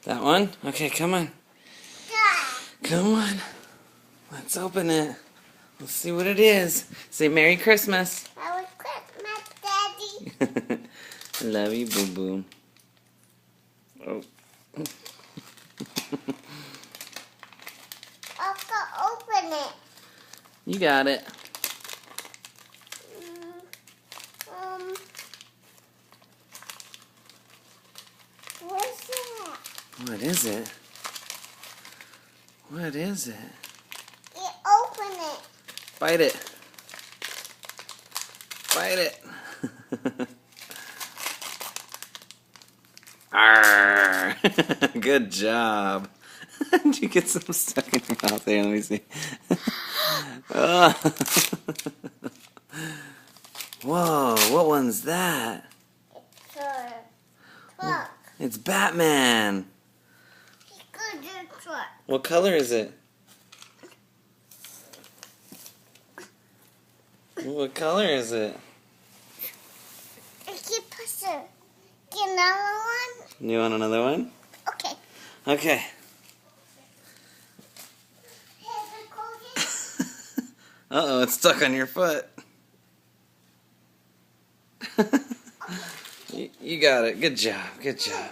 That one? Okay, come on. Come on. Let's open it. Let's see what it is. Say Merry Christmas. Merry Christmas, Daddy. Love you, Boo Boo. Oh. I'll open it. You got it. What's that? What is it? What is it? You open it. Bite it. Bite it. Arr. Good job. Did you get some stuck in your mouth there? Let me see. Oh. Whoa, what one's that? It's a truck. It's Batman. It's good truck. What color is it? What color is it? Keep pushing. Get another one? You want another one? Okay. Okay. Here's the cookie. Uh-oh, it's stuck on your foot. You got it. Good job. Good job.